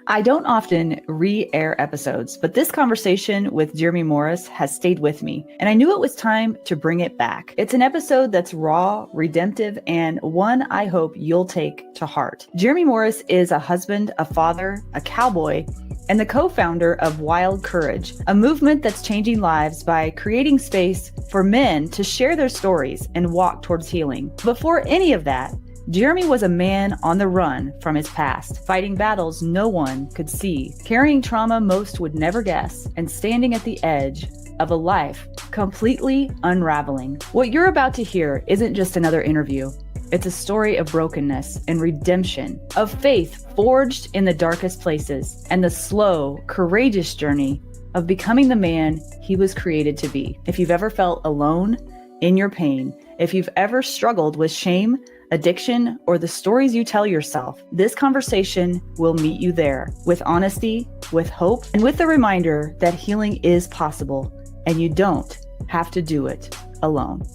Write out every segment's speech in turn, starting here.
I don't often re-air episodes, but this conversation with Jeremy Morris has stayed with me, and I knew it was time to bring it back. It's an episode that's raw, redemptive, and one I hope you'll take to heart. Jeremy Morris is a husband, a father, a cowboy, and the co-founder of Wild Courage, a movement that's changing lives by creating space for men to share their stories and walk towards healing. Before any of that, Jeremy was a man on the run from his past, fighting battles no one could see, carrying trauma most would never guess, and standing at the edge of a life completely unraveling. What you're about to hear isn't just another interview. It's a story of brokenness and redemption, of faith forged in the darkest places, and the slow, courageous journey of becoming the man he was created to be. If you've ever felt alone in your pain, if you've ever struggled with shame, addiction, or the stories you tell yourself, this conversation will meet you there with honesty, with hope, and with the reminder that healing is possible and you don't have to do it alone.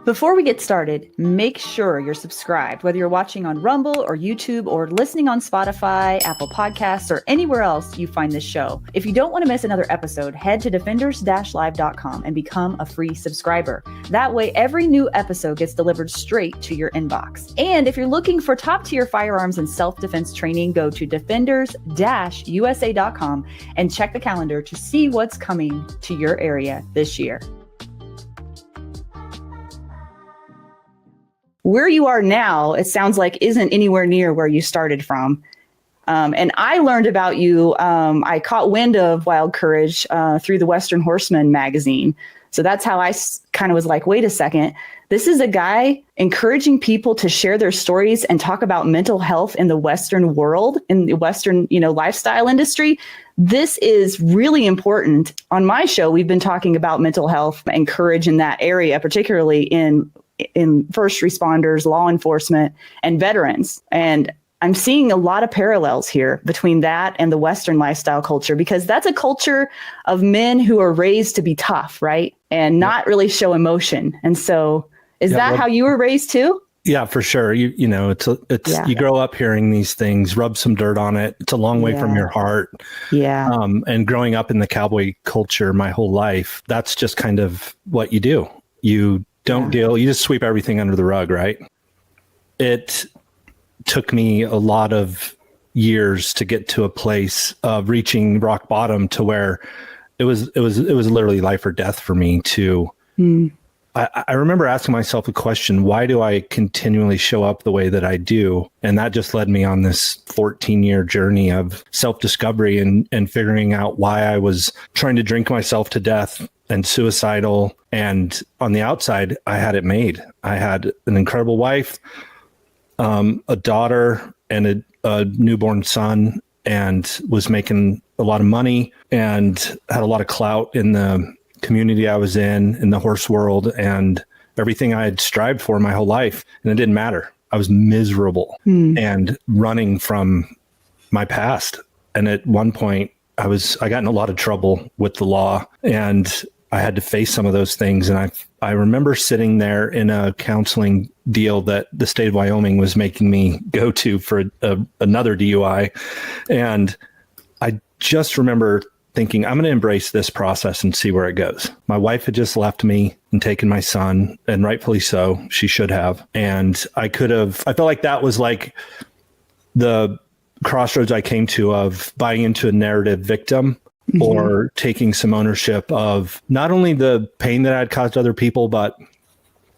Before we get started, make sure you're subscribed, whether you're watching on Rumble or YouTube or listening on Spotify, Apple Podcasts, or anywhere else you find this show. If you don't want to miss another episode, head to defenders-live.com and become a free subscriber. That way, every new episode gets delivered straight to your inbox. And if you're looking for top-tier firearms and self-defense training, go to defenders-usa.com and check the calendar to see what's coming to your area this year. Where you are now, it sounds like, isn't anywhere near where you started from. And I learned about you. I caught wind of Wild Courage through the Western Horseman magazine. So that's how I kind of was like, wait a second, this is a guy encouraging people to share their stories and talk about mental health in the Western world, in the Western, lifestyle industry. This is really important. On my show, we've been talking about mental health and courage in that area, particularly in first responders, law enforcement, and veterans. And I'm seeing a lot of parallels here between that and the Western lifestyle culture, because that's a culture of men who are raised to be tough, right? And not really show emotion. And so is that how you were raised too? Yeah, for sure. You grow up hearing these things, rub some dirt on it. It's a long way from your heart. Yeah. And growing up in the cowboy culture my whole life, that's just kind of what you do. You don't deal, you just sweep everything under the rug, right? It took me a lot of years to get to a place of reaching rock bottom to where it was literally life or death for me to, I remember asking myself a question, why do I continually show up the way that I do? And that just led me on this 14-year journey of self-discovery and figuring out why I was trying to drink myself to death and suicidal. And on the outside, I had it made. I had an incredible wife, a daughter, and a newborn son, and was making a lot of money and had a lot of clout in the community I was in the horse world, and everything I had strived for my whole life. And it didn't matter. I was miserable and running from my past. And at one point I got in a lot of trouble with the law, and I had to face some of those things. And I remember sitting there in a counseling deal that the state of Wyoming was making me go to for another DUI. And I just remember thinking, I'm going to embrace this process and see where it goes. My wife had just left me and taken my son, and rightfully so, she should have. And I felt like that was like the crossroads I came to of buying into a narrative victim, or taking some ownership of not only the pain that I'd caused other people, but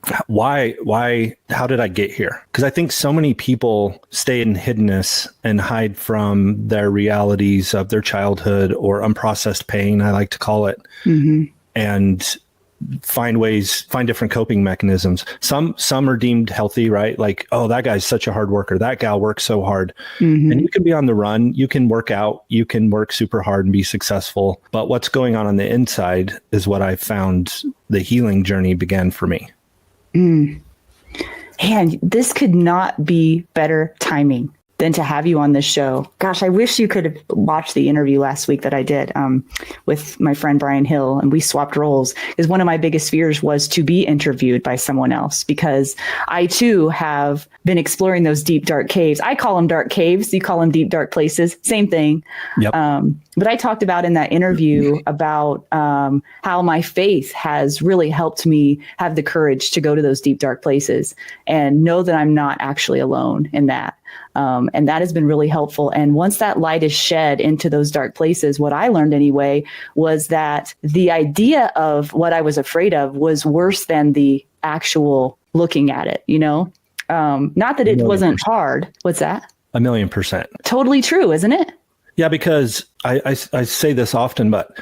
how did I get here? Because I think so many people stay in hiddenness and hide from their realities of their childhood or unprocessed pain, I like to call it, and find different coping mechanisms. Some are deemed healthy, right? Like, oh, that guy's such a hard worker. That gal works so hard. And you can be on the run. You can work out. You can work super hard and be successful. But what's going on the inside is what I found the healing journey began for me. And this could not be better timing. than to have you on this show. Gosh, I wish you could have watched the interview last week that I did with my friend Brian Hill, and we swapped roles, because one of my biggest fears was to be interviewed by someone else, because I too have been exploring those deep, dark caves. I call them dark caves. You call them deep, dark places. Same thing. Yep. But I talked about in that interview about how my faith has really helped me have the courage to go to those deep, dark places and know that I'm not actually alone in that. And that has been really helpful. And once that light is shed into those dark places, what I learned anyway was that the idea of what I was afraid of was worse than the actual looking at it, you know? Not that it wasn't hard. What's that? 1,000,000%. Totally true, isn't it? Yeah, because I say this often, but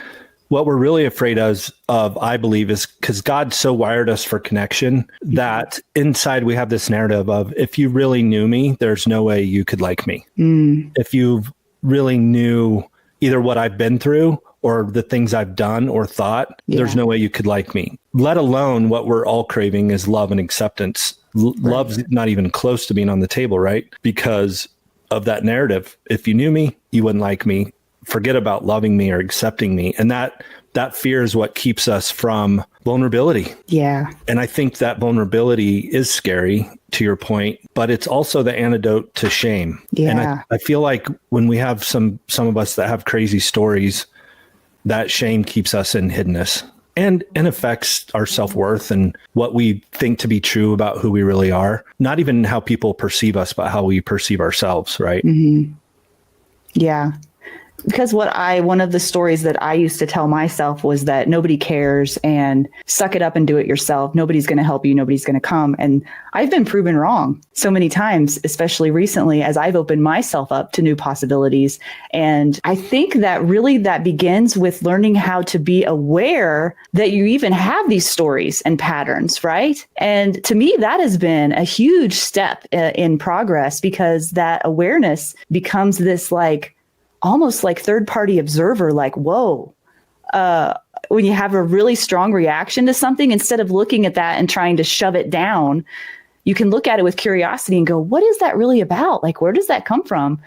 what we're really afraid of, I believe, is because God so wired us for connection that inside we have this narrative of, if you really knew me, there's no way you could like me. If you really knew either what I've been through or the things I've done or thought, there's no way you could like me, let alone what we're all craving is love and acceptance. Love's not even close to being on the table, right? Because of that narrative. If you knew me, you wouldn't like me. Forget about loving me or accepting me. And that fear is what keeps us from vulnerability. Yeah. And I think that vulnerability is scary, to your point, but it's also the antidote to shame. Yeah. And I feel like when we have some of us that have crazy stories, that shame keeps us in hiddenness and affects our self-worth and what we think to be true about who we really are. Not even how people perceive us, but how we perceive ourselves, right? Mm-hmm. Yeah. Because one of the stories that I used to tell myself was that nobody cares and suck it up and do it yourself. Nobody's going to help you. Nobody's going to come. And I've been proven wrong so many times, especially recently, as I've opened myself up to new possibilities. And I think that really that begins with learning how to be aware that you even have these stories and patterns, right? And to me, that has been a huge step in progress, because that awareness becomes this almost like third-party observer, like, whoa, when you have a really strong reaction to something, instead of looking at that and trying to shove it down, you can look at it with curiosity and go, what is that really about? Like, where does that come from?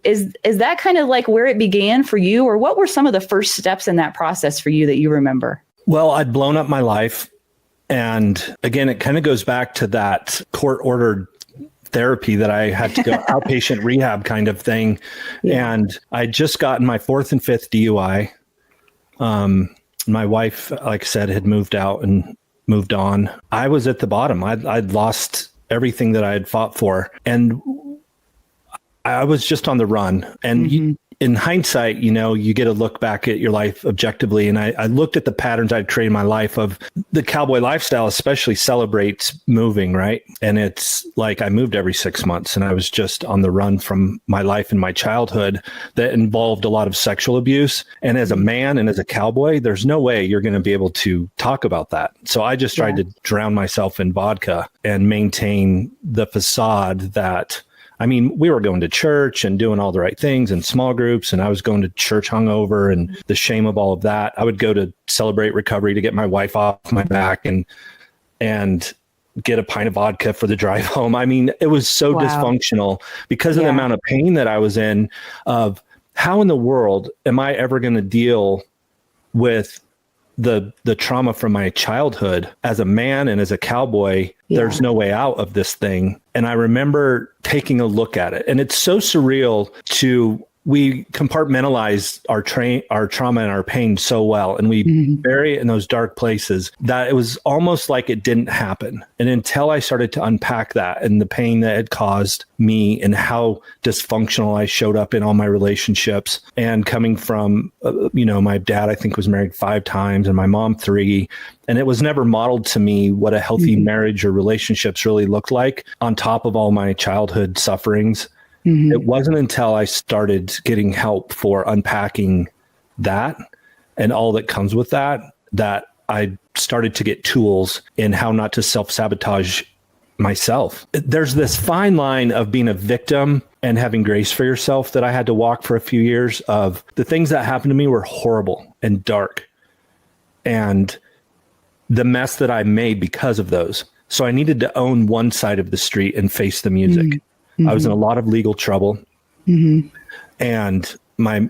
Is that kind of like where it began for you? Or what were some of the first steps in that process for you that you remember? Well, I'd blown up my life. And again, it kind of goes back to that court-ordered therapy that I had to go outpatient rehab kind of thing. Yeah. And I'd just gotten my 4th and 5th DUI. My wife, like I said, had moved out and moved on. I was at the bottom. I'd lost everything that I had fought for. And I was just on the run. And in hindsight, you get to look back at your life objectively. And I looked at the patterns I'd created in my life of the cowboy lifestyle, especially celebrates moving, right? And it's like I moved every 6 months, and I was just on the run from my life in my childhood that involved a lot of sexual abuse. And as a man and as a cowboy, there's no way you're going to be able to talk about that. So I just tried to drown myself in vodka and maintain the facade that, we were going to church and doing all the right things in small groups, and I was going to church hungover, and the shame of all of that. I would go to Celebrate Recovery to get my wife off my back and get a pint of vodka for the drive home. It was so dysfunctional because of the amount of pain that I was in, of how in the world am I ever going to deal with the trauma from my childhood as a man and as a cowboy. There's no way out of this thing. And I remember taking a look at it, and it's so surreal we compartmentalize our trauma and our pain so well, and we bury it in those dark places that it was almost like it didn't happen. And until I started to unpack that and the pain that it caused me and how dysfunctional I showed up in all my relationships, and coming from, my dad, I think, was married 5 times and my mom 3. And it was never modeled to me what a healthy marriage or relationships really looked like, on top of all my childhood sufferings. It wasn't until I started getting help for unpacking that and all that comes with that I started to get tools in how not to self-sabotage myself. There's this fine line of being a victim and having grace for yourself that I had to walk for a few years. Of the things that happened to me were horrible and dark, and the mess that I made because of those. So I needed to own one side of the street and face the music. I was in a lot of legal trouble. And my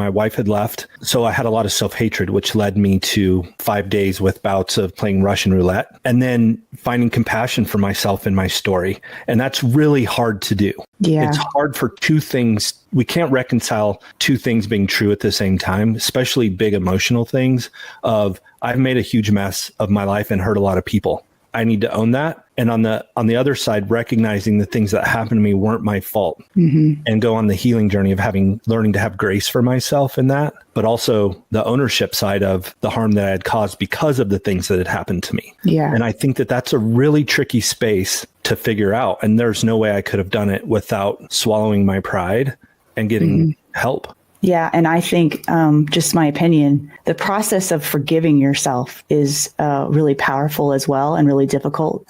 wife had left. So I had a lot of self-hatred, which led me to 5 days with bouts of playing Russian roulette and then finding compassion for myself in my story. And that's really hard to do. Yeah. It's hard for two things. We can't reconcile two things being true at the same time, especially big emotional things of I've made a huge mess of my life and hurt a lot of people. I need to own that. And on the other side, recognizing the things that happened to me weren't my fault and go on the healing journey of learning to have grace for myself in that, but also the ownership side of the harm that I had caused because of the things that had happened to me. Yeah. And I think that that's a really tricky space to figure out. And there's no way I could have done it without swallowing my pride and getting help. Yeah. And I think, just my opinion, the process of forgiving yourself is really powerful as well and really difficult,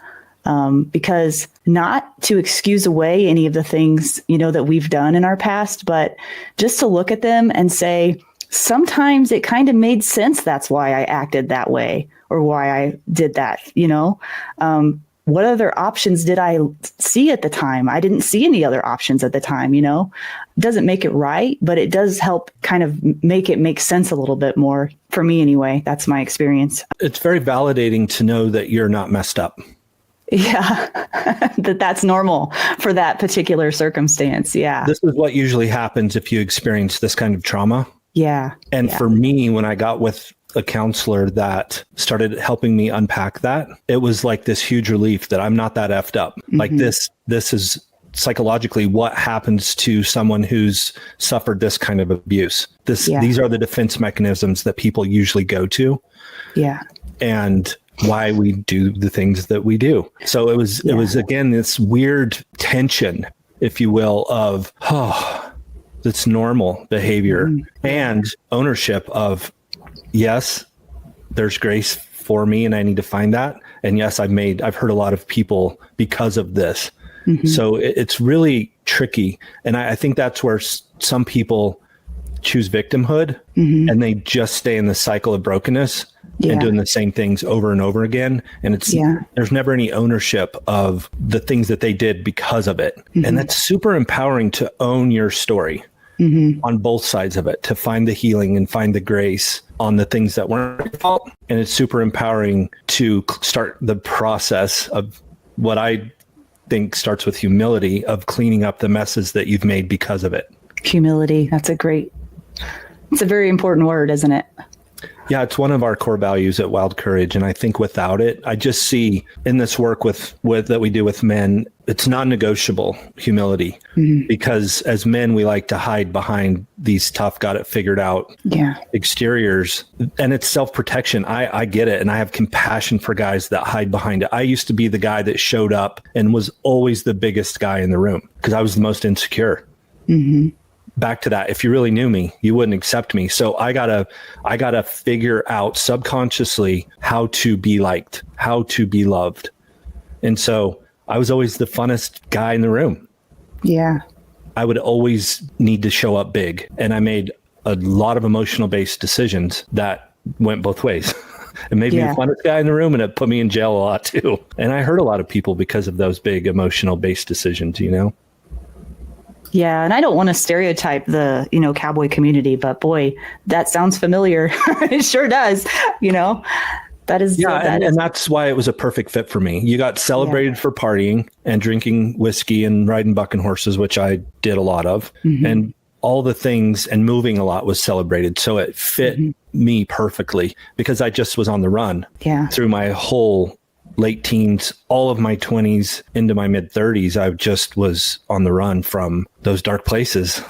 because not to excuse away any of the things, that we've done in our past, but just to look at them and say, sometimes it kind of made sense. That's why I acted that way or why I did that, what other options did I see at the time? I didn't see any other options at the time, Doesn't make it right, but it does help kind of make it make sense a little bit more for me anyway. That's my experience. It's very validating to know that you're not messed up. Yeah, that's normal for that particular circumstance. Yeah. This is what usually happens if you experience this kind of trauma. Yeah. And for me, when I got with a counselor that started helping me unpack that, it was like this huge relief that I'm not that effed up. Like this is psychologically what happens to someone who's suffered this kind of abuse. These are the defense mechanisms that people usually go to. Yeah. And why we do the things that we do. So it was again, this weird tension, if you will, of, that's normal behavior and ownership of, yes, there's grace for me and I need to find that. And yes, I've hurt a lot of people because of this. So it's really tricky. And I think that's where some people choose victimhood and they just stay in the cycle of brokenness and doing the same things over and over again. And there's never any ownership of the things that they did because of it. And that's super empowering to own your story on both sides of it, to find the healing and find the grace on the things that weren't your fault. And it's super empowering to start the process of what I think starts with humility of cleaning up the messes that you've made because of it. Humility. It's a very important word, isn't it? Yeah, it's one of our core values at Wild Courage. And I think without it, I just see in this work with that we do with men, it's non-negotiable humility, because as men, we like to hide behind these tough, got it figured out exteriors. And it's self-protection. I get it. And I have compassion for guys that hide behind it. I used to be the guy that showed up and was always the biggest guy in the room because I was the most insecure. Back to that. If you really knew me, you wouldn't accept me. So I gotta figure out subconsciously how to be liked, how to be loved. And so I was always the funnest guy in the room. Yeah. I would always need to show up big. And I made a lot of emotional based decisions that went both ways. It made me the funnest guy in the room and it put me in jail a lot too. And I hurt a lot of people because of those big emotional based decisions, Yeah. And I don't want to stereotype the, cowboy community, but boy, that sounds familiar. It sure does. That is. And that's why it was a perfect fit for me. You got celebrated for partying and drinking whiskey and riding bucking horses, which I did a lot of. And all the things and moving a lot was celebrated. So it fit me perfectly because I just was on the run through my whole late teens, all of my 20s into my mid 30s. I just was on the run from those dark places.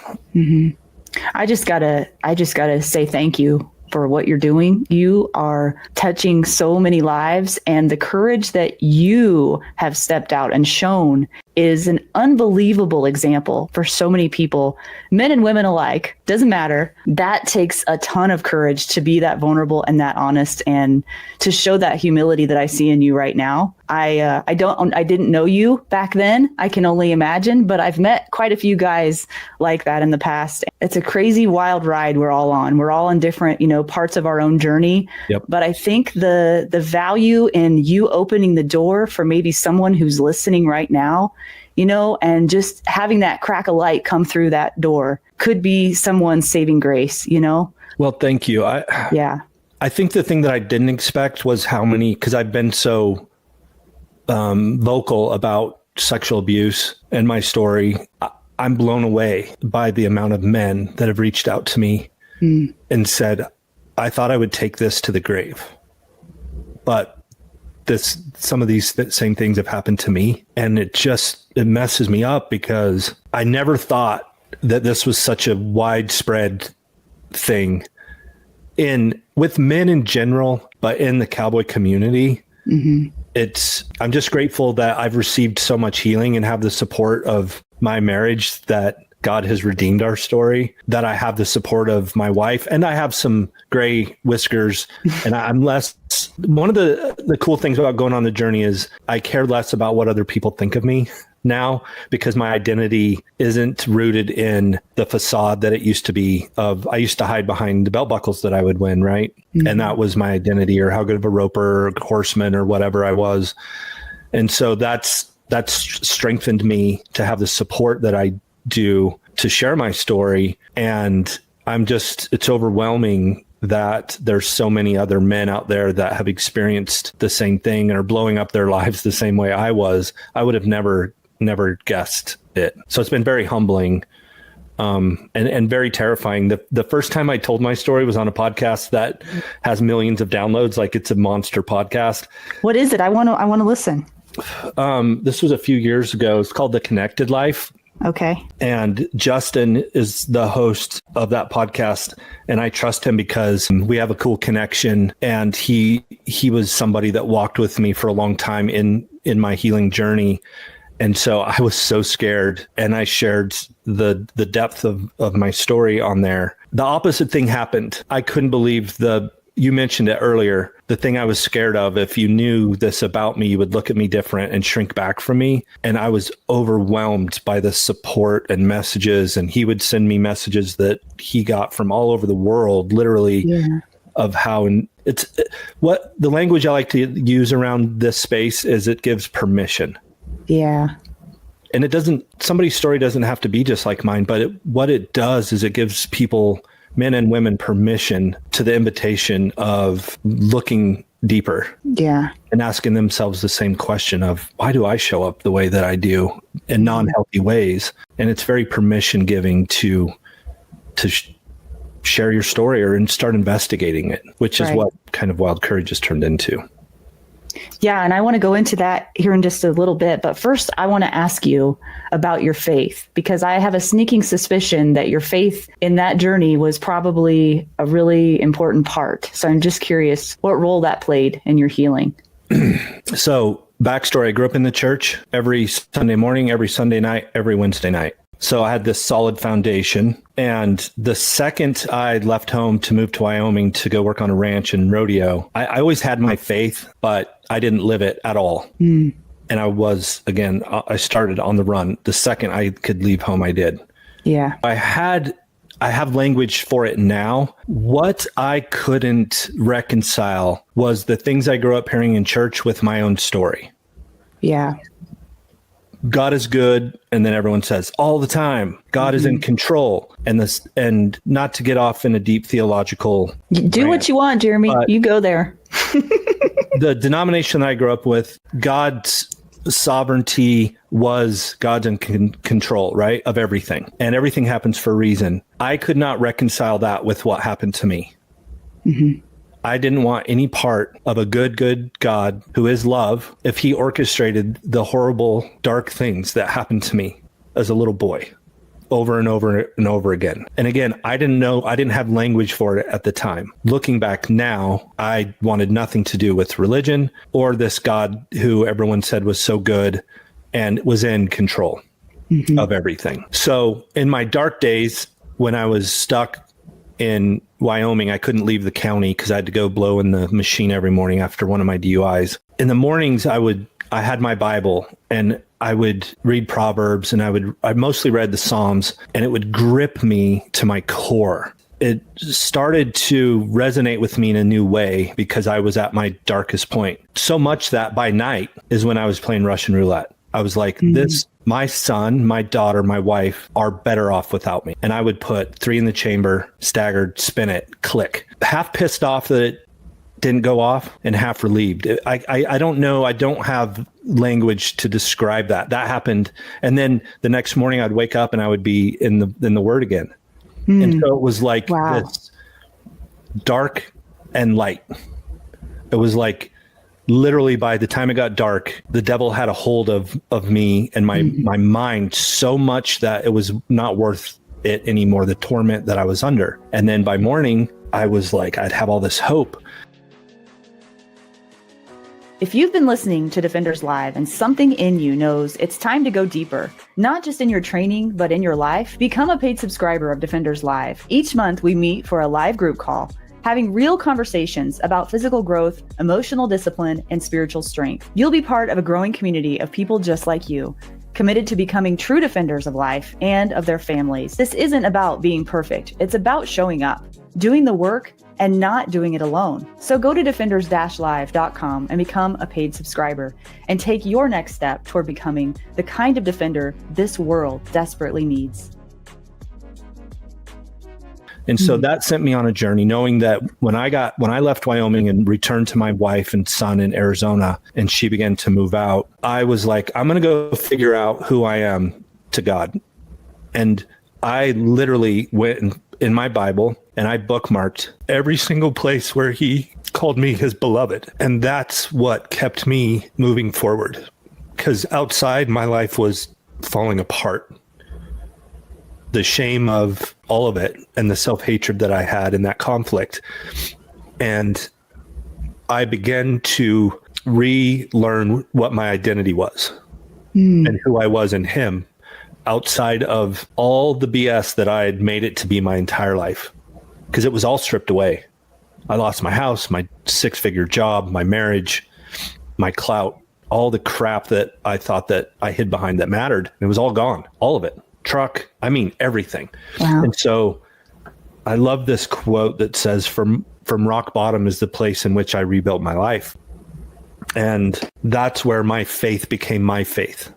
I just gotta say thank you for what you're doing. You are touching so many lives, and the courage that you have stepped out and shown is an unbelievable example for so many people, men and women alike. Doesn't matter. That takes a ton of courage to be that vulnerable and that honest and to show that humility that I see in you right now. I didn't know you back then. I can only imagine, but I've met quite a few guys like that in the past. It's a crazy, wild ride we're all on. We're all in different, parts of our own journey. Yep. But I think the value in you opening the door for maybe someone who's listening right now and just having that crack of light come through that door could be someone's saving grace, Well, thank you. Yeah. I think the thing that I didn't expect was how many, because I've been so vocal about sexual abuse and my story. I'm blown away by the amount of men that have reached out to me and said, I thought I would take this to the grave, but some of these same things have happened to me, and it messes me up because I never thought that this was such a widespread thing with men in general, but in the cowboy community. I'm just grateful that I've received so much healing and have the support of my marriage, that God has redeemed our story, that I have the support of my wife, and I have some gray whiskers, and I'm less. One of the cool things about going on the journey is I care less about what other people think of me now, because my identity isn't rooted in the facade that it used to be I used to hide behind the belt buckles that I would win, right? And that was my identity, or how good of a roper or horseman or whatever I was. And so that's strengthened me to have the support that I do to share my story. And it's overwhelming that there's so many other men out there that have experienced the same thing and are blowing up their lives the same way I was. I would have never guessed it. So it's been very humbling, and very terrifying. The first time I told my story was on a podcast that has millions of downloads. Like, it's a monster podcast. What is it? I want to listen. This was a few years ago. It's called The Connected Life. Okay. And Justin is the host of that podcast, and I trust him because we have a cool connection, and he was somebody that walked with me for a long time in my healing journey. And so I was so scared, and I shared the depth of my story on there. The opposite thing happened. I couldn't believe you mentioned it earlier, the thing I was scared of. If you knew this about me, you would look at me different and shrink back from me. And I was overwhelmed by the support and messages. And he would send me messages that he got from all over the world, literally, of how what the language I like to use around this space is it gives permission. Yeah. And somebody's story doesn't have to be just like mine, but what it does is it gives people, men and women, permission to the invitation of looking deeper. Yeah. And asking themselves the same question of, why do I show up the way that I do in non-healthy ways? And it's very permission giving to share your story and start investigating it, which is what kind of Wild Courage has turned into. Yeah. And I want to go into that here in just a little bit. But first, I want to ask you about your faith, because I have a sneaking suspicion that your faith in that journey was probably a really important part. So I'm just curious what role that played in your healing. So, backstory, I grew up in the church every Sunday morning, every Sunday night, every Wednesday night. So I had this solid foundation. And the second I left home to move to Wyoming to go work on a ranch and rodeo, I always had my faith, but I didn't live it at all. And I started on the run. The second I could leave home, I did. Yeah. I have language for it now. What I couldn't reconcile was the things I grew up hearing in church with my own story. Yeah. God is good, and then everyone says all the time, God is in control, and not to get off in a deep theological do rant, what you want, Jeremy. You go there. The denomination that I grew up with, God's sovereignty was God's in control, right, of everything, and everything happens for a reason. I could not reconcile that with what happened to me. I didn't want any part of a good God who is love if he orchestrated the horrible, dark things that happened to me as a little boy over and over and over again. And again, I didn't have language for it at the time. Looking back now, I wanted nothing to do with religion or this God who everyone said was so good and was in control of everything. So in my dark days, when I was stuck in Wyoming, I couldn't leave the county because I had to go blow in the machine every morning after one of my DUIs. In the mornings, I had my Bible and I would read Proverbs, and I mostly read the Psalms, and it would grip me to my core. It started to resonate with me in a new way because I was at my darkest point. So much that by night is when I was playing Russian roulette. I was like, my son, my daughter, my wife are better off without me. And I would put 3 in the chamber, staggered, spin it, click. Half pissed off that it didn't go off and half relieved. I don't know. I don't have language to describe that. That happened. And then the next morning I'd wake up and I would be in the Word again. And so it was like this dark and light. It was like literally by the time it got dark, the devil had a hold of me and my mind so much that it was not worth it anymore, the torment that I was under. And then by morning, I was like, I'd have all this hope. If you've been listening to Defenders Live and something in you knows it's time to go deeper, not just in your training, but in your life, become a paid subscriber of Defenders Live. Each month we meet for a live group call, having real conversations about physical growth, emotional discipline, and spiritual strength. You'll be part of a growing community of people just like you, committed to becoming true defenders of life and of their families. This isn't about being perfect. It's about showing up, doing the work, and not doing it alone. So go to defenders-live.com and become a paid subscriber and take your next step toward becoming the kind of defender this world desperately needs. And so that sent me on a journey, knowing that when I left Wyoming and returned to my wife and son in Arizona, and she began to move out, I was like, I'm going to go figure out who I am to God. And I literally went in my Bible and I bookmarked every single place where he called me his beloved. And that's what kept me moving forward, because outside my life was falling apart. The shame of all of it and the self-hatred that I had in that conflict. And I began to relearn what my identity was and who I was in him, outside of all the BS that I had made it to be my entire life, because it was all stripped away. I lost my house, my 6-figure job, my marriage, my clout, all the crap that I thought that I hid behind that mattered. It was all gone, all of it. Truck, I mean, everything. Wow. And so I love this quote that says, from rock bottom is the place in which I rebuilt my life. And that's where my faith became my faith.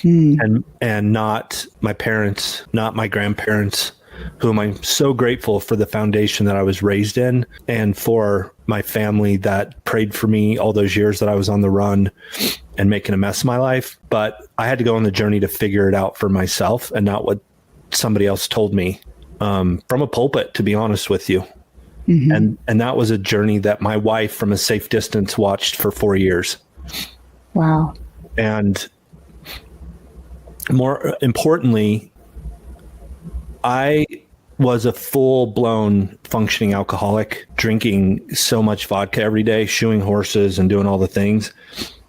And not my parents, not my grandparents, whom I'm so grateful for the foundation that I was raised in, and for my family that prayed for me all those years that I was on the run and making a mess of my life. But I had to go on the journey to figure it out for myself, and not what somebody else told me from a pulpit, to be honest with you. And that was a journey that my wife from a safe distance watched for 4 years. Wow. And more importantly, I was a full-blown functioning alcoholic, drinking so much vodka every day, shoeing horses and doing all the things.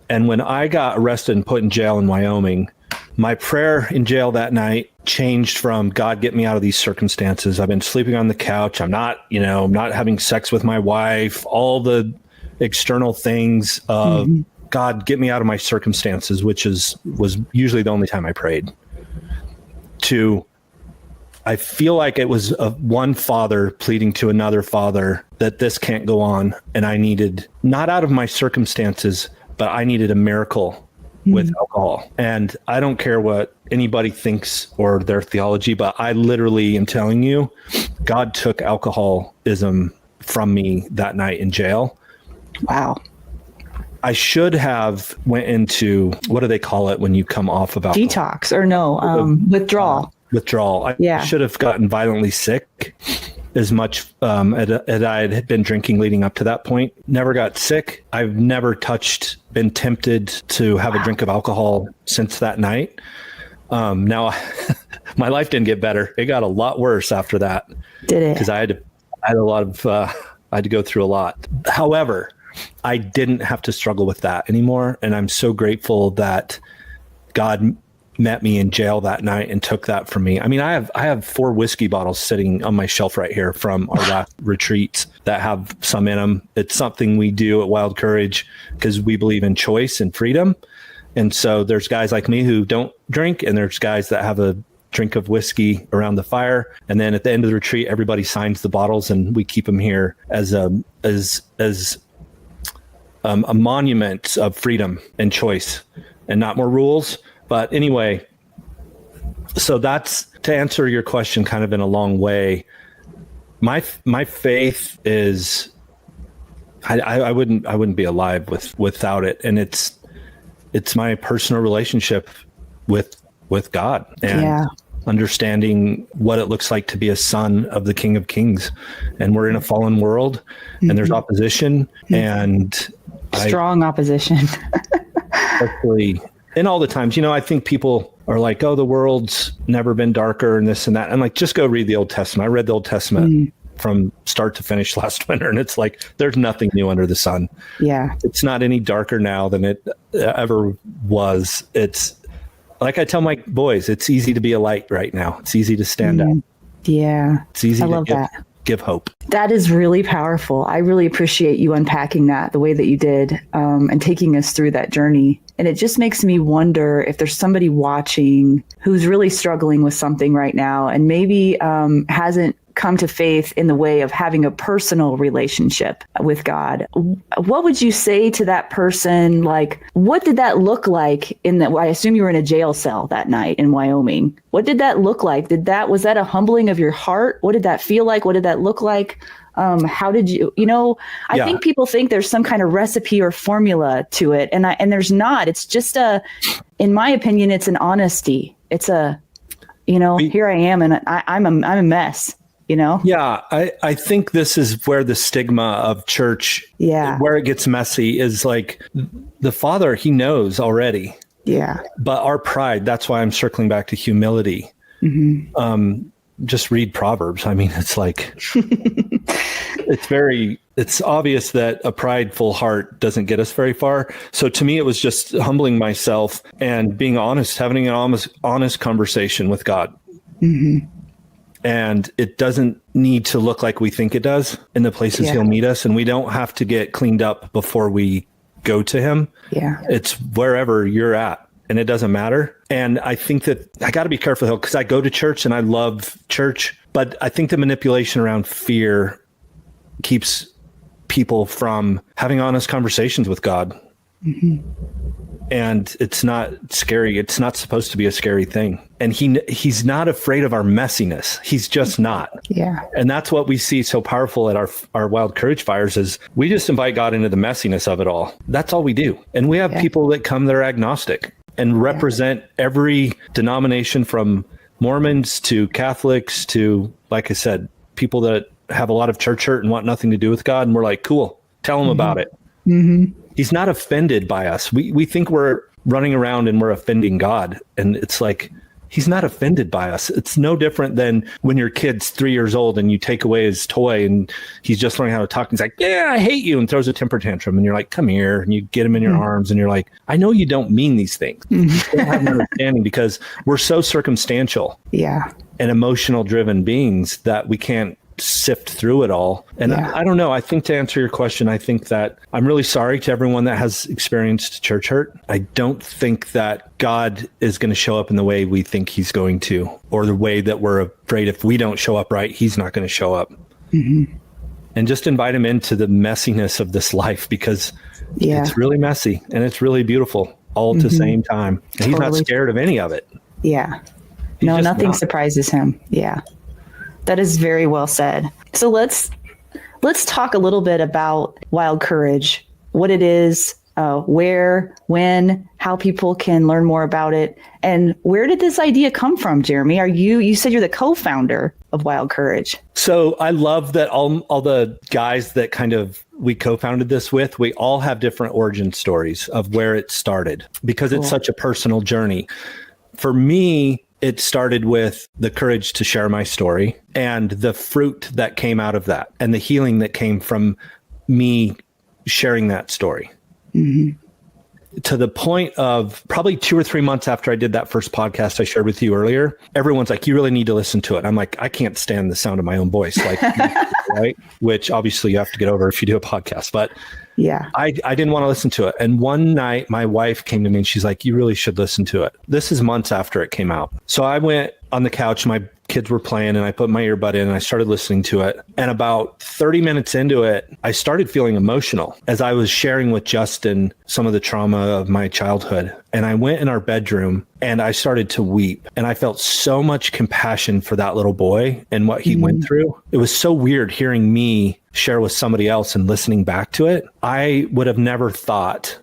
And when I got arrested and put in jail in Wyoming, my prayer in jail that night changed from, God, get me out of these circumstances. I've been sleeping on the couch. I'm not having sex with my wife, all the external things of God, get me out of my circumstances, which was usually the only time I prayed. To, I feel like it was one father pleading to another father that this can't go on. And I needed, not out of my circumstances, but I needed a miracle with alcohol. And I don't care what anybody thinks or their theology, but I literally am telling you, God took alcoholism from me that night in jail. Wow. I should have went into, what do they call it when you come off of alcohol? Detox or no, withdrawal. Withdrawal. I should have gotten violently sick as much as I had been drinking leading up to that point. Never got sick. I've never been tempted to have a drink of alcohol since that night. Now, my life didn't get better. It got a lot worse after that. Did it? Because I had to go through a lot. However, I didn't have to struggle with that anymore. And I'm so grateful that God met me in jail that night and took that from me. I mean, I have 4 whiskey bottles sitting on my shelf right here from our last retreats that have some in them. It's something we do at Wild Courage because we believe in choice and freedom. And so there's guys like me who don't drink, and there's guys that have a drink of whiskey around the fire. And then at the end of the retreat, everybody signs the bottles and we keep them here as a monument of freedom and choice. and not more rules. But anyway, so that's to answer your question kind of in a long way. My faith is, I wouldn't be alive without it. And it's my personal relationship with God, and understanding what it looks like to be a son of the King of Kings. And we're in a fallen world, and there's opposition, and strong opposition. Especially in all the times, I think people are like, oh, the world's never been darker and this and that. I'm like, just go read the Old Testament. I read the Old Testament from start to finish last winter, and it's like, there's nothing new under the sun. Yeah. It's not any darker now than it ever was. It's like I tell my boys, it's easy to be a light right now. It's easy to stand out. Yeah. It's easy I love that. Give hope. That is really powerful. I really appreciate you unpacking that the way that you did, and taking us through that journey. And it just makes me wonder if there's somebody watching who's really struggling with something right now, and maybe hasn't come to faith in the way of having a personal relationship with God. What would you say to that person? Like, what did that look like I assume you were in a jail cell that night in Wyoming. What did that look like? Was that a humbling of your heart? What did that feel like? What did that look like? How did you, I think people think there's some kind of recipe or formula to it. And there's not. It's just in my opinion, it's an honesty. It's here I am, and I'm a mess. Yeah, I think this is where the stigma of church, where it gets messy, is like the Father, he knows already. Yeah. But our pride, that's why I'm circling back to humility. Just read Proverbs. I mean, it's like, it's obvious that a prideful heart doesn't get us very far. So to me, it was just humbling myself and being honest, having an honest conversation with God. And it doesn't need to look like we think it does in the places he'll meet us. And we don't have to get cleaned up before we go to him. Yeah. It's wherever you're at, and it doesn't matter. And I think that I got to be careful because I go to church and I love church, but I think the manipulation around fear keeps people from having honest conversations with God. And it's not scary. It's not supposed to be a scary thing. And he's not afraid of our messiness. He's just not. Yeah. And that's what we see so powerful at our Wild Courage fires is we just invite God into the messiness of it all. That's all we do. And we have people that come that are agnostic and represent every denomination from Mormons to Catholics to, like I said, people that have a lot of church hurt and want nothing to do with God. And we're like, cool, tell them about it. He's not offended by us. We think we're running around and we're offending God. And it's like, he's not offended by us. It's no different than when your kid's 3 years old and you take away his toy and he's just learning how to talk. And he's like, yeah, I hate you, and throws a temper tantrum. And you're like, come here. And you get him in your arms and you're like, I know you don't mean these things. You don't have an understanding because we're so circumstantial and emotional driven beings that we can't sift through it all. And I don't know. I think to answer your question, I think that I'm really sorry to everyone that has experienced church hurt. I don't think that God is going to show up in the way we think he's going to, or the way that we're afraid if we don't show up right, he's not going to show up. And just invite him into the messiness of this life, because it's really messy and it's really beautiful all at the same time. And he's not scared of any of it. Yeah. No, nothing surprises him. Yeah. That is very well said. So let's talk a little bit about Wild Courage, what it is, where, when, how people can learn more about it, and where did this idea come from, Jeremy? You said you're the co-founder of Wild Courage. So I love that all the guys that we co-founded this with, we all have different origin stories of where it started, because it's such a personal journey. For me, it started with the courage to share my story and the fruit that came out of that and the healing that came from me sharing that story. To the point of probably 2 or 3 months after I did that first podcast I shared with you earlier, everyone's like, you really need to listen to it. I'm like, I can't stand the sound of my own voice, like, right? Which obviously you have to get over if you do a podcast, but I didn't want to listen to it. And one night my wife came to me and she's like, you really should listen to it. This is months after it came out. So I went on the couch. My kids were playing and I put my earbud in and I started listening to it. And about 30 minutes into it, I started feeling emotional as I was sharing with Justin some of the trauma of my childhood. And I went in our bedroom and I started to weep. And I felt so much compassion for that little boy and what he went through. It was so weird hearing me share with somebody else and listening back to it. I would have never thought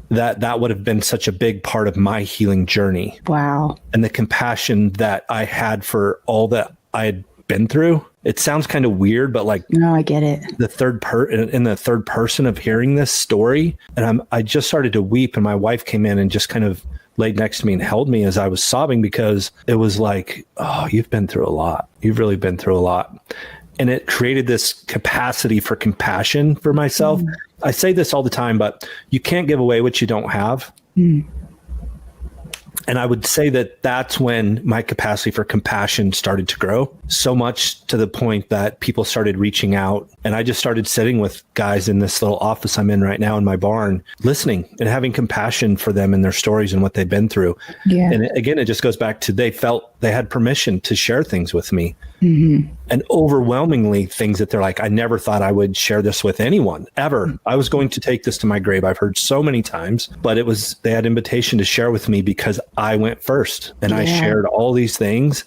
that would have been such a big part of my healing journey. Wow. And the compassion that I had for all that I had been through. It sounds kind of weird, but like, no, I get it. The third person of hearing this story. And I just started to weep, and my wife came in and just kind of laid next to me and held me as I was sobbing, because it was like, oh, you've been through a lot. You've really been through a lot. And it created this capacity for compassion for myself. I say this all the time, but you can't give away what you don't have. And I would say that that's when my capacity for compassion started to grow so much, to the point that people started reaching out, and I just started sitting with guys in this little office I'm in right now in my barn, listening and having compassion for them and their stories and what they've been through. Yeah. And again, it just goes back to, they felt they had permission to share things with me. And overwhelmingly things that they're like, I never thought I would share this with anyone ever. I was going to take this to my grave. I've heard so many times, but they had invitation to share with me because I went first and I shared all these things.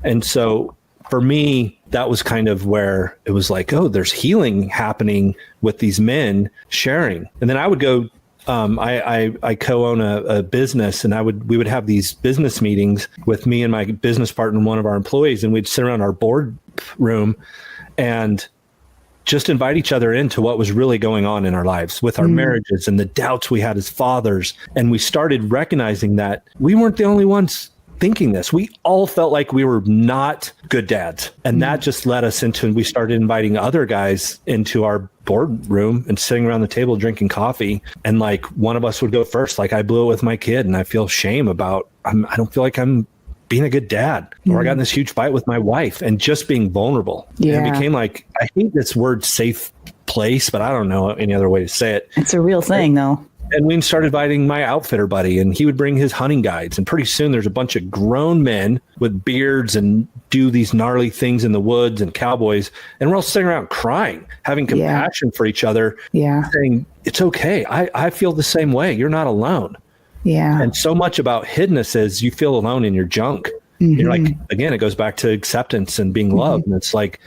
And so for me, that was kind of where it was like, oh, there's healing happening with these men sharing. And then I would go, I co-own a business, and we would have these business meetings with me and my business partner and one of our employees, and we'd sit around our board room and just invite each other into what was really going on in our lives with our marriages and the doubts we had as fathers. And we started recognizing that we weren't the only ones thinking this. We all felt like we were not good dads. And that just led us into, and we started inviting other guys into our boardroom and sitting around the table drinking coffee. And like, one of us would go first. Like, I blew it with my kid and I feel shame about, I don't feel like I'm being a good dad, or I got in this huge fight with my wife, and just being vulnerable. Yeah. And it became like, I hate this word safe place, but I don't know any other way to say it. It's a real thing though. And we started inviting my outfitter buddy, and he would bring his hunting guides. And pretty soon there's a bunch of grown men with beards and do these gnarly things in the woods, and cowboys. And we're all sitting around crying, having compassion for each other, saying, it's okay. I feel the same way. You're not alone. Yeah. And so much about hiddenness is you feel alone in your junk. You're like, again, it goes back to acceptance and being loved. And it's like,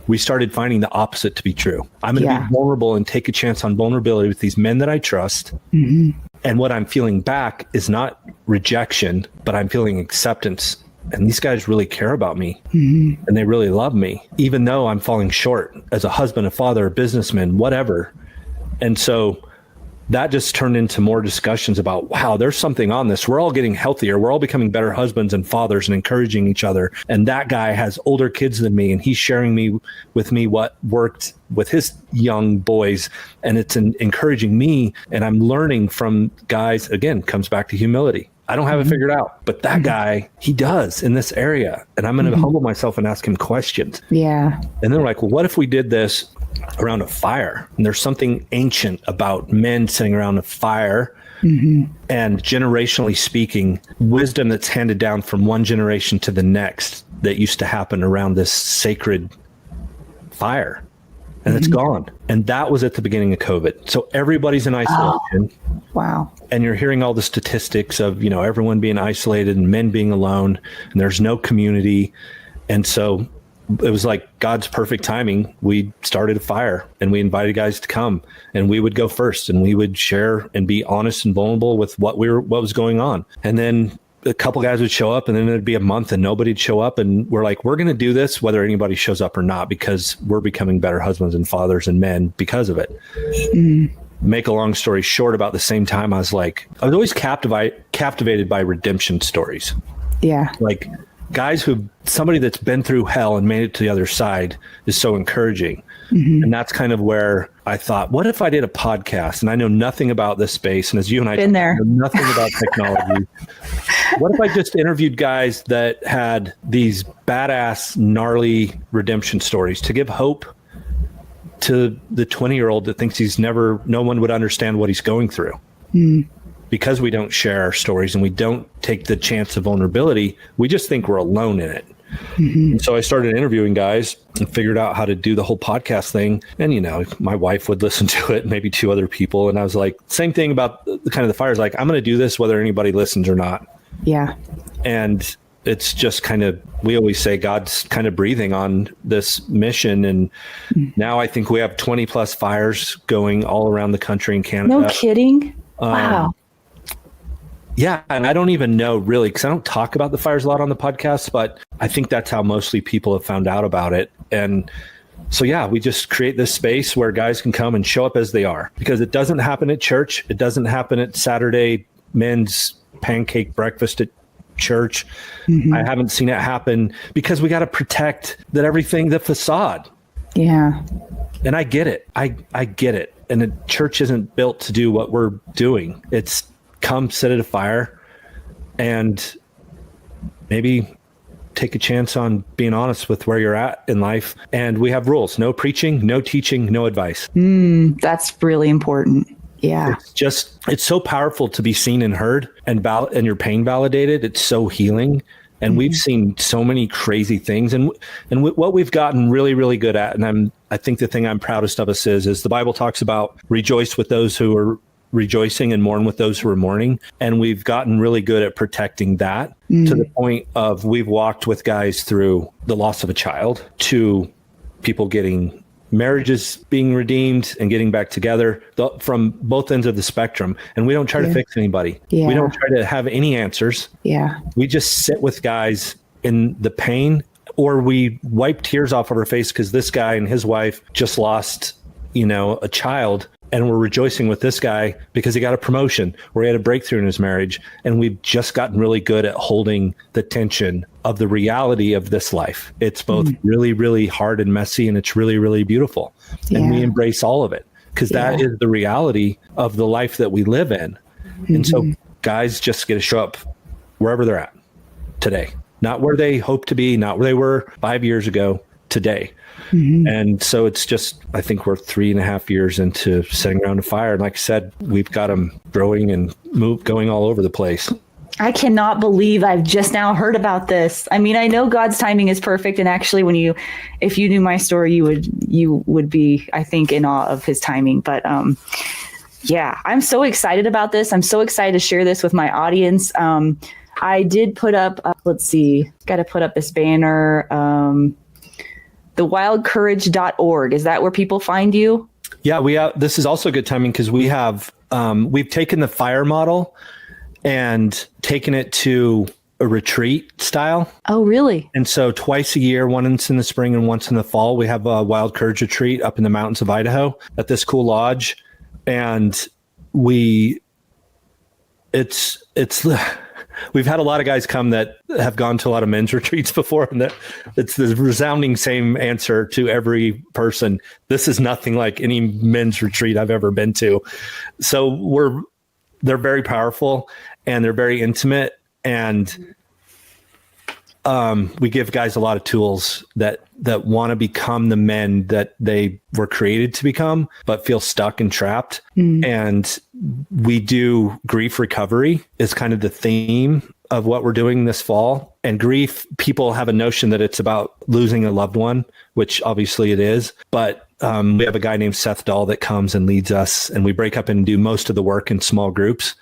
we started finding the opposite to be true. I'm going to be vulnerable and take a chance on vulnerability with these men that I trust. And what I'm feeling back is not rejection, but I'm feeling acceptance. And these guys really care about me, and they really love me, even though I'm falling short as a husband, a father, a businessman, whatever. And so that just turned into more discussions about, wow, there's something on this. We're all getting healthier. We're all becoming better husbands and fathers and encouraging each other. And that guy has older kids than me, and he's sharing with me what worked with his young boys. And it's encouraging me. And I'm learning from guys, again, comes back to humility. I don't have it figured out, but that guy, he does in this area. And I'm going to humble myself and ask him questions. Yeah. And they're like, well, what if we did this around a fire? And there's something ancient about men sitting around a fire, and generationally speaking, wisdom that's handed down from one generation to the next that used to happen around this sacred fire. And it's gone. And that was at the beginning of COVID. So everybody's in isolation. Oh, wow. And you're hearing all the statistics of, everyone being isolated and men being alone, and there's no community. And so it was like God's perfect timing. We started a fire, and we invited guys to come, and we would go first, and we would share and be honest and vulnerable with what was going on. And then a couple guys would show up, and then it'd be a month and nobody'd show up. And we're like, we're going to do this whether anybody shows up or not, because we're becoming better husbands and fathers and men because of it. Make a long story short, about the same time, I was always captivated by redemption stories. Yeah. Like somebody that's been through hell and made it to the other side is so encouraging. And that's kind of where I thought, what if I did a podcast? And I know nothing about this space. And as you and I know nothing about technology. What if I just interviewed guys that had these badass, gnarly redemption stories to give hope to the 20-year-old that thinks no one would understand what he's going through. Because we don't share our stories and we don't take the chance of vulnerability, we just think we're alone in it. And so I started interviewing guys and figured out how to do the whole podcast thing. And, my wife would listen to it, maybe 2 other people. And I was like, same thing about the kind of the fires. Like, I'm going to do this whether anybody listens or not. Yeah. And it's just kind of, we always say God's kind of breathing on this mission. And now I think we have 20 plus fires going all around the country in Canada. No kidding. Wow. Yeah. And I don't even know really, because I don't talk about the fires a lot on the podcast, but I think that's how mostly people have found out about it. And so, yeah, we just create this space where guys can come and show up as they are, because it doesn't happen at church. It doesn't happen at Saturday men's pancake breakfast at church. I haven't seen it happen because we got to protect the facade. Yeah. And I get it. I get it. And the church isn't built to do what we're doing. It's come sit at a fire and maybe take a chance on being honest with where you're at in life. And we have rules: no preaching, no teaching, no advice. That's really important. Yeah. It's so powerful to be seen and heard and your pain validated. It's so healing. And we've seen so many crazy things. And what we've gotten really, really good at, and I think the thing I'm proudest of us is the Bible talks about rejoice with those who are rejoicing and mourn with those who are mourning. And we've gotten really good at protecting that to the point of we've walked with guys through the loss of a child, to people getting marriages being redeemed and getting back together, from both ends of the spectrum. And we don't try to fix anybody. We don't try to have any answers. We just sit with guys in the pain, or we wipe tears off of our face because this guy and his wife just lost, a child. And we're rejoicing with this guy because he got a promotion, or he had a breakthrough in his marriage. And we've just gotten really good at holding the tension of the reality of this life. It's both really, really hard and messy, and it's really, really beautiful. And we embrace all of it, because that is the reality of the life that we live in. And so guys just get to show up wherever they're at today, not where they hope to be, not where they were 5 years ago, today. And so it's just, I think we're 3.5 years into setting around a fire. And like I said, we've got them growing and going all over the place. I cannot believe I've just now heard about this. I mean, I know God's timing is perfect. And actually, if you knew my story, you would be, I think, in awe of his timing. But yeah, I'm so excited about this. I'm so excited to share this with my audience. I did put up, let's see, got to put up this banner. thewildcourage.org. Is that where people find you? Yeah, this is also good timing, because we've taken the fire model and taken it to a retreat style. Oh, really? And so twice a year, once in the spring and once in the fall, we have a Wild Courage retreat up in the mountains of Idaho at this cool lodge. And we've had a lot of guys come that have gone to a lot of men's retreats before, and that it's the resounding same answer to every person: this is nothing like any men's retreat I've ever been to. So they're very powerful, and they're very intimate, and we give guys a lot of tools that want to become the men that they were created to become, but feel stuck and trapped. And we do grief recovery is kind of the theme of what we're doing this fall. And grief, people have a notion that it's about losing a loved one, which obviously it is. But we have a guy named Seth Dahl that comes and leads us, and we break up and do most of the work in small groups.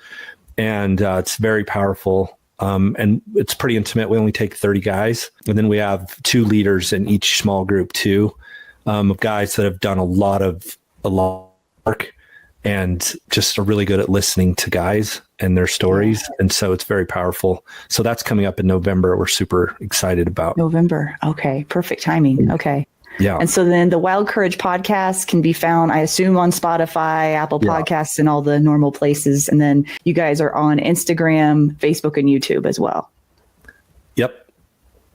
And it's very powerful. And it's pretty intimate. We only take 30 guys. And then we have 2 leaders in each small group too, of guys that have done a lot of work and just are really good at listening to guys and their stories. And so it's very powerful. So that's coming up in November. We're super excited about November. Okay. Perfect timing. Okay. Yeah. And so then the Wild Courage podcast can be found, I assume, on Spotify, Apple Podcasts, and all the normal places. And then you guys are on Instagram, Facebook, and YouTube as well. Yep.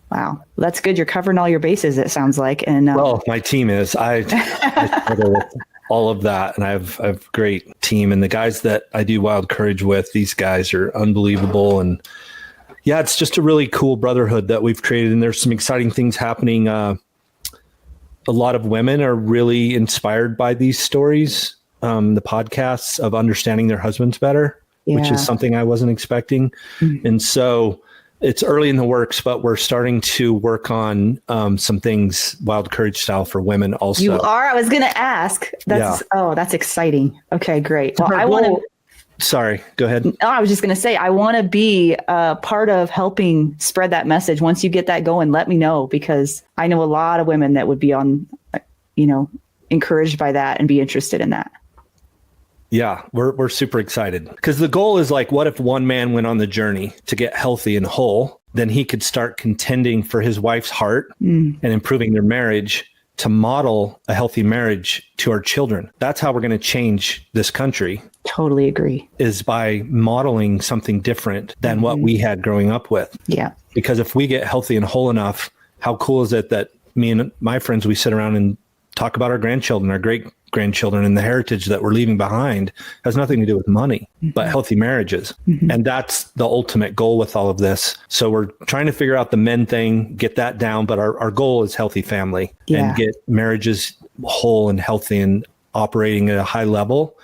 Wow. Well, that's good. You're covering all your bases, it sounds like. And well, my team is. I struggle with all of that. And I have a great team. And the guys that I do Wild Courage with, these guys are unbelievable. And yeah, it's just a really cool brotherhood that we've created. And there's some exciting things happening. A lot of women are really inspired by these stories, the podcasts of understanding their husbands better, which is something I wasn't expecting. And so It's early in the works, but we're starting to work on some things Wild Courage style for women also. You are? I was going to ask. That's exciting. Okay, great. Well, I want to... Sorry, go ahead. No, I was just going to say, I want to be a part of helping spread that message. Once you get that going, let me know, because I know a lot of women that would be encouraged by that and be interested in that. Yeah, we're super excited, because the goal is like, what if one man went on the journey to get healthy and whole? Then he could start contending for his wife's heart and improving their marriage to model a healthy marriage to our children. That's how we're going to change this country. Totally agree. Is by modeling something different than what we had growing up with. Yeah. Because if we get healthy and whole enough, how cool is it that me and my friends, we sit around and talk about our grandchildren, our great grandchildren, and the heritage that we're leaving behind has nothing to do with money, but healthy marriages. And that's the ultimate goal with all of this. So we're trying to figure out the men thing, get that down. But our goal is healthy family and get marriages whole and healthy and operating at a high level,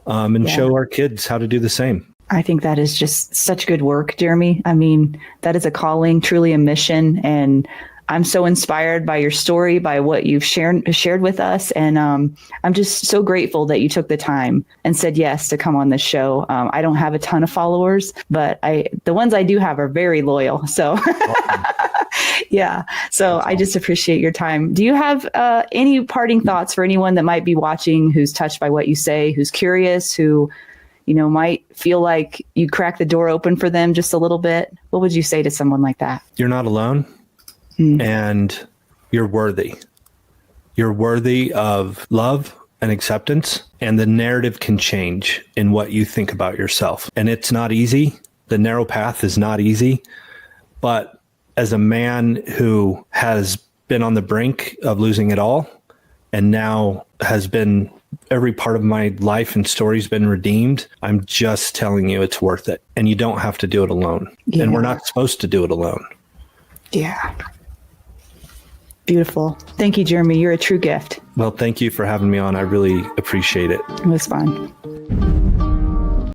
and show our kids how to do the same. I think that is just such good work, Jeremy. I mean, that is a calling, truly a mission. And I'm so inspired by your story, by what you've shared with us. And I'm just so grateful that you took the time and said yes to come on this show. I don't have a ton of followers, but the ones I do have are very loyal. So yeah. So I just appreciate your time. Do you have any parting thoughts for anyone that might be watching, who's touched by what you say, who's curious, who, might feel like you cracked the door open for them just a little bit? What would you say to someone like that? You're not alone. And you're worthy. You're worthy of love and acceptance. And the narrative can change in what you think about yourself. And it's not easy. The narrow path is not easy. But as a man who has been on the brink of losing it all, and now has been, every part of my life and story's been redeemed, I'm just telling you it's worth it. And you don't have to do it alone. Yeah. And we're not supposed to do it alone. Yeah. Beautiful. Thank you, Jeremy. You're a true gift. Well, thank you for having me on. I really appreciate it. It was fun.